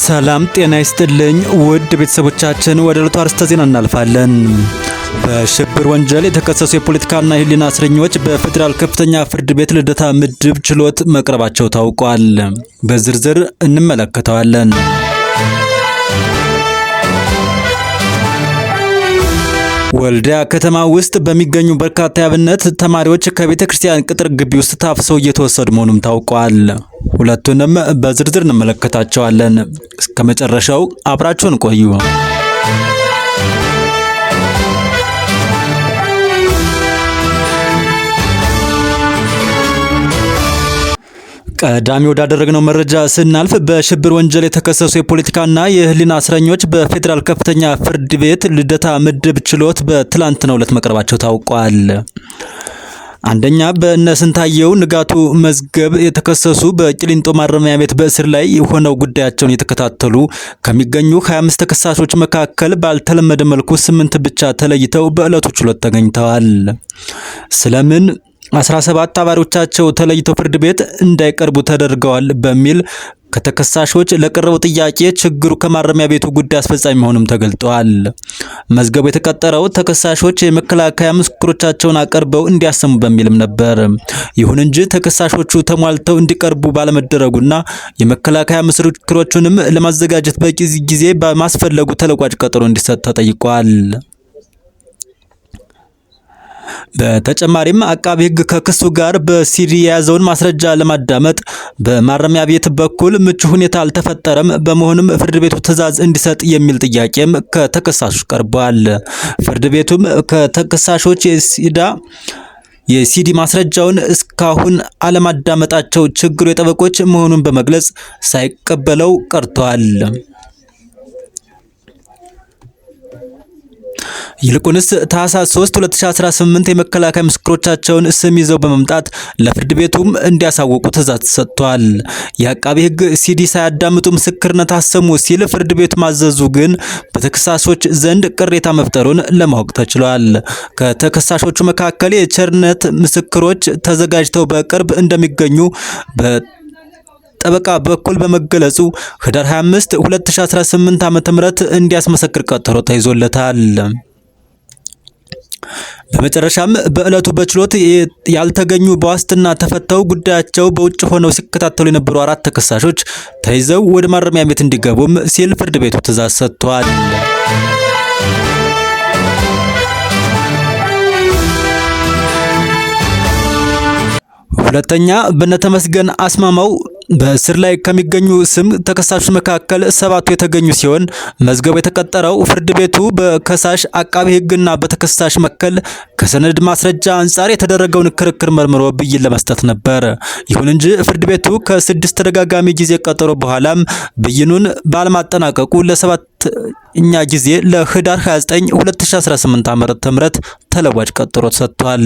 ሰላም ጤና ይስጥልኝ ውድ ቤተሰቦቻችን፣ ወደ ዕለቱ አርዕስተ ዜና እናልፋለን። በሽብር ወንጀል የተከሰሱ የፖለቲካና የሕሊና እስረኞች በፌዴራል ከፍተኛ ፍርድ ቤት ልደታ ምድብ ችሎት መቅረባቸው ታውቋል። በዝርዝር እንመለከተዋለን። ወልዲያ ከተማ ውስጥ በሚገኙ በርካታ የአብነት ተማሪዎች ከቤተ ክርስቲያን ቅጥር ግቢ ውስጥ ታፍሰው እየተወሰዱ መሆኑም ታውቋል። ሁለቱንም በዝርዝር እንመለከታቸዋለን። እስከ መጨረሻው አብራችሁን ቆዩ። ቀዳሚ ወዳደረግነው መረጃ ስናልፍ በሽብር ወንጀል የተከሰሱ የፖለቲካና የሕሊና እስረኞች በፌዴራል ከፍተኛ ፍርድ ቤት ልደታ ምድብ ችሎት በትላንትናው ዕለት መቅረባቸው ታውቋል። አንደኛ፣ በእነስንታየው ንጋቱ መዝገብ የተከሰሱ በቂሊንጦ ማረሚያ ቤት በእስር ላይ ሆነው ጉዳያቸውን የተከታተሉ ከሚገኙ 25 ተከሳሾች መካከል ባልተለመደ መልኩ 8 ብቻ ተለይተው በዕለቱ ችሎት ተገኝተዋል። ስለምን 17 አባሪዎቻቸው ተለይተው ፍርድ ቤት እንዳይቀርቡ ተደርገዋል በሚል ከተከሳሾች ለቀረበው ጥያቄ ችግሩ ከማረሚያ ቤቱ ጉዳይ አስፈጻሚ መሆኑም ተገልጧል። መዝገቡ የተቀጠረው ተከሳሾች የመከላከያ ምስክሮቻቸውን አቀርበው እንዲያሰሙ በሚልም ነበር። ይሁን እንጂ ተከሳሾቹ ተሟልተው እንዲቀርቡ ባለመደረጉና የመከላከያ ምስክሮቹንም ለማዘጋጀት በቂ ጊዜ በማስፈለጉ ተለዋጭ ቀጠሮ እንዲሰጥ ተጠይቋል። በተጨማሪም አቃቢ ሕግ ከክሱ ጋር በሲዲ የያዘውን ማስረጃ ለማዳመጥ በማረሚያ ቤት በኩል ምቹ ሁኔታ አልተፈጠረም። በመሆኑም ፍርድ ቤቱ ትዕዛዝ እንዲሰጥ የሚል ጥያቄም ከተከሳሾች ቀርቧል። ፍርድ ቤቱም ከተከሳሾች የሲዲ ማስረጃውን እስካሁን አለማዳመጣቸው ችግሩ የጠበቆች መሆኑን በመግለጽ ሳይቀበለው ቀርቷል። ይልቁንስ ታህሳስ 3 2018 የመከላከያ ምስክሮቻቸውን ስም ይዘው በመምጣት ለፍርድ ቤቱም እንዲያሳውቁ ትዕዛዝ ሰጥቷል። የአቃቢ ሕግ ሲዲ ሳያዳምጡ ምስክርነት አሰሙ ሲል ፍርድ ቤቱ ማዘዙ ግን በተከሳሾች ዘንድ ቅሬታ መፍጠሩን ለማወቅ ተችሏል። ከተከሳሾቹ መካከል የቸርነት ምስክሮች ተዘጋጅተው በቅርብ እንደሚገኙ ጠበቃ በኩል በመገለጹ ህዳር 25 2018 ዓ.ም እንዲያስመሰክር ቀጠሮ ተይዞለታል። በመጨረሻም በዕለቱ በችሎት ያልተገኙ በዋስትና ተፈተው ጉዳያቸው በውጭ ሆነው ሲከታተሉ የነበሩ 4 ተከሳሾች ተይዘው ወደ ማረሚያ ቤት እንዲገቡም ሲል ፍርድ ቤቱ ትዕዛዝ ሰጥቷል። ሁለተኛ፣ በነተመስገን አስማማው በእስር ላይ ከሚገኙ ስም ተከሳሾች መካከል 7ቱ የተገኙ ሲሆን መዝገቡ የተቀጠረው ፍርድ ቤቱ በከሳሽ አቃቢ ሕግና በተከሳሽ መካከል ከሰነድ ማስረጃ አንጻር የተደረገውን ክርክር መርምሮ ብይን ለመስጠት ነበር። ይሁን እንጂ ፍርድ ቤቱ ከ6 ተደጋጋሚ ጊዜ ቀጠሮ በኋላም ብይኑን ባለማጠናቀቁ ለሰባተኛ ጊዜ ለህዳር 29 2018 ዓ.ም ተለዋጭ ቀጠሮ ሰጥቷል።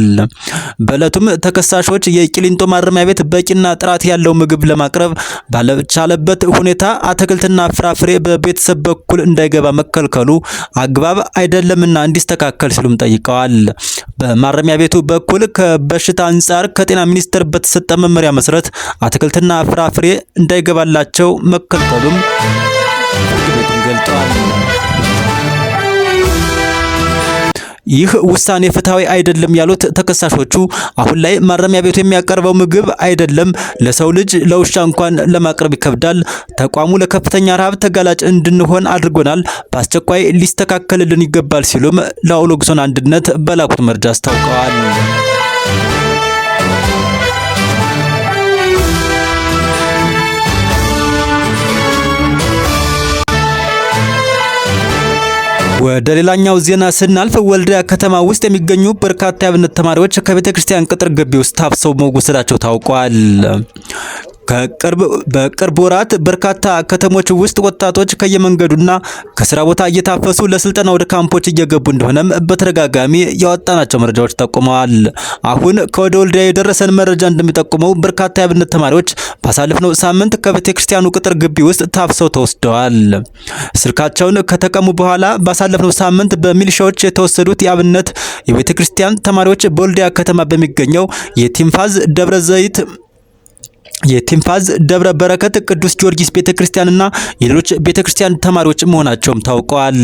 በዕለቱም ተከሳሾች የቂሊንጦ ማረሚያ ቤት በቂና ጥራት ያለው ምግብ ለማቅረብ ባልቻለበት ሁኔታ አትክልትና ፍራፍሬ በቤተሰብ በኩል እንዳይገባ መከልከሉ አግባብ አይደለምና እንዲስተካከል ሲሉም ጠይቀዋል። በማረሚያ ቤቱ በኩል ከበሽታ አንጻር ከጤና ሚኒስቴር በተሰጠ መመሪያ መሰረት አትክልትና ፍራፍሬ እንዳይገባላቸው መከልከሉም ፍርድ ቤቱን ገልጸዋል። ይህ ውሳኔ ፍትሐዊ አይደለም ያሉት ተከሳሾቹ አሁን ላይ ማረሚያ ቤቱ የሚያቀርበው ምግብ አይደለም ለሰው ልጅ ለውሻ እንኳን ለማቅረብ ይከብዳል። ተቋሙ ለከፍተኛ ረሃብ ተጋላጭ እንድንሆን አድርጎናል። በአስቸኳይ ሊስተካከልልን ይገባል ሲሉም ለኦሎግሶን አንድነት በላኩት መረጃ አስታውቀዋል። ወደ ሌላኛው ዜና ስናልፍ ወልዲያ ከተማ ውስጥ የሚገኙ በርካታ የአብነት ተማሪዎች ከቤተ ክርስቲያን ቅጥር ግቢ ውስጥ ታፍሰው መወሰዳቸው ታውቋል። በቅርብ ወራት በርካታ ከተሞች ውስጥ ወጣቶች ከየመንገዱና ከስራ ቦታ እየታፈሱ ለስልጠና ወደ ካምፖች እየገቡ እንደሆነም በተደጋጋሚ ያወጣናቸው መረጃዎች ጠቁመዋል። አሁን ከወደ ወልዲያ የደረሰን መረጃ እንደሚጠቁመው በርካታ የአብነት ተማሪዎች ባሳለፍነው ሳምንት ከቤተ ክርስቲያኑ ቅጥር ግቢ ውስጥ ታፍሰው ተወስደዋል። ስልካቸውን ከተቀሙ በኋላ ባሳለፍነው ሳምንት በሚሊሻዎች የተወሰዱት የአብነት የቤተ ክርስቲያን ተማሪዎች በወልዲያ ከተማ በሚገኘው የቲንፋዝ ደብረ ዘይት የቲንፋዝ ደብረ በረከት ቅዱስ ጊዮርጊስ ቤተክርስቲያንና የሌሎች ቤተክርስቲያን ተማሪዎች መሆናቸውም ታውቀዋል።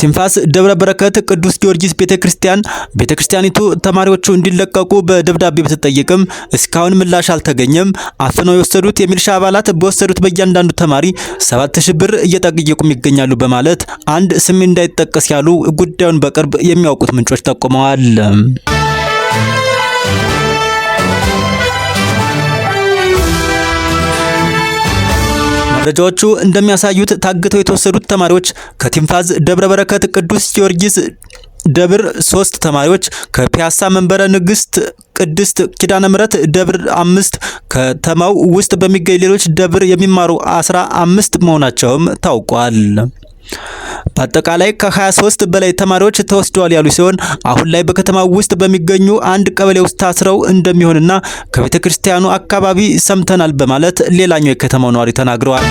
ቲንፋዝ ደብረ በረከት ቅዱስ ጊዮርጊስ ቤተክርስቲያኒቱ ተማሪዎቹ እንዲለቀቁ በደብዳቤ ብትጠይቅም እስካሁን ምላሽ አልተገኘም። አፍነው የወሰዱት የሚሊሻ አባላት በወሰዱት በእያንዳንዱ ተማሪ 7000 ብር እየጠየቁም ይገኛሉ በማለት አንድ ስም እንዳይጠቀስ ያሉ ጉዳዩን በቅርብ የሚያውቁት ምንጮች ጠቁመዋል። መረጃዎቹ እንደሚያሳዩት ታግተው የተወሰዱት ተማሪዎች ከቲንፋዝ ደብረ በረከት ቅዱስ ጊዮርጊስ ደብር 3 ተማሪዎች፣ ከፒያሳ መንበረ ንግስት ቅድስት ኪዳነ ምሕረት ደብር 5 ከተማው ውስጥ በሚገኝ ሌሎች ደብር የሚማሩ 15 መሆናቸውም ታውቋል። በአጠቃላይ ከ23 በላይ ተማሪዎች ተወስደዋል ያሉ ሲሆን አሁን ላይ በከተማው ውስጥ በሚገኙ አንድ ቀበሌ ውስጥ ታስረው እንደሚሆንና ከቤተክርስቲያኑ አካባቢ ሰምተናል በማለት ሌላኛው የከተማው ነዋሪ ተናግረዋል።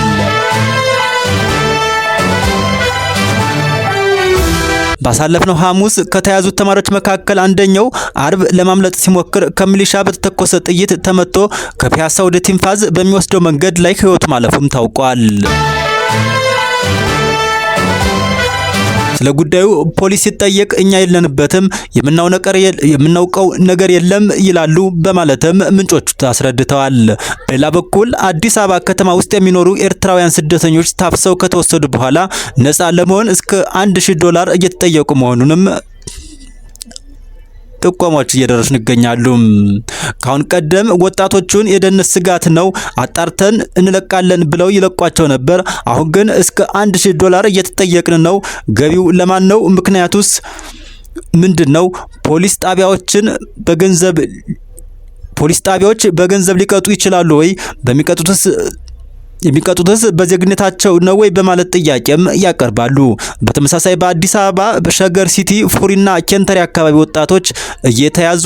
ባሳለፍነው ሐሙስ ከተያዙት ተማሪዎች መካከል አንደኛው አርብ ለማምለጥ ሲሞክር ከሚሊሻ በተተኮሰ ጥይት ተመቶ ከፒያሳ ወደ ቲንፋዝ በሚወስደው መንገድ ላይ ሕይወቱ ማለፉም ታውቋል። ስለ ጉዳዩ ፖሊስ ሲጠየቅ እኛ የለንበትም፣ የምናውቀው ነገር የለም ይላሉ በማለትም ምንጮቹ አስረድተዋል። በሌላ በኩል አዲስ አበባ ከተማ ውስጥ የሚኖሩ ኤርትራውያን ስደተኞች ታፍሰው ከተወሰዱ በኋላ ነፃ ለመሆን እስከ $1000 እየተጠየቁ መሆኑንም ጥቆማዎች እየደረሱን ይገኛሉ። ካሁን ቀደም ወጣቶቹን የደህንነት ስጋት ነው አጣርተን እንለቃለን ብለው ይለቋቸው ነበር። አሁን ግን እስከ $1000 እየተጠየቅን ነው። ገቢው ለማን ነው? ምክንያቱስ ምንድነው? ፖሊስ ጣቢያዎች በገንዘብ ሊቀጡ ይችላሉ ወይ? የሚቀጡትስ በዜግነታቸው ነው ወይ በማለት ጥያቄም ያቀርባሉ። በተመሳሳይ በአዲስ አበባ በሸገር ሲቲ፣ ፉሪና ኬንተሪ አካባቢ ወጣቶች እየተያዙ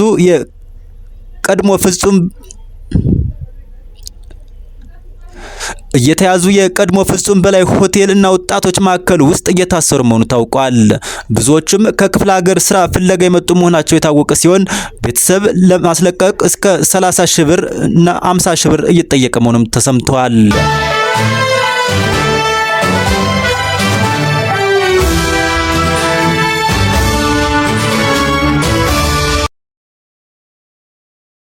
የቀድሞ ፍጹም በላይ ሆቴል እና ወጣቶች ማዕከል ውስጥ እየታሰሩ መሆኑ ታውቋል። ብዙዎችም ከክፍለ ሀገር ስራ ፍለጋ የመጡ መሆናቸው የታወቀ ሲሆን ቤተሰብ ለማስለቀቅ እስከ 30,000 ብር እና 50,000 ብር እየተጠየቀ መሆኑም ተሰምቷል።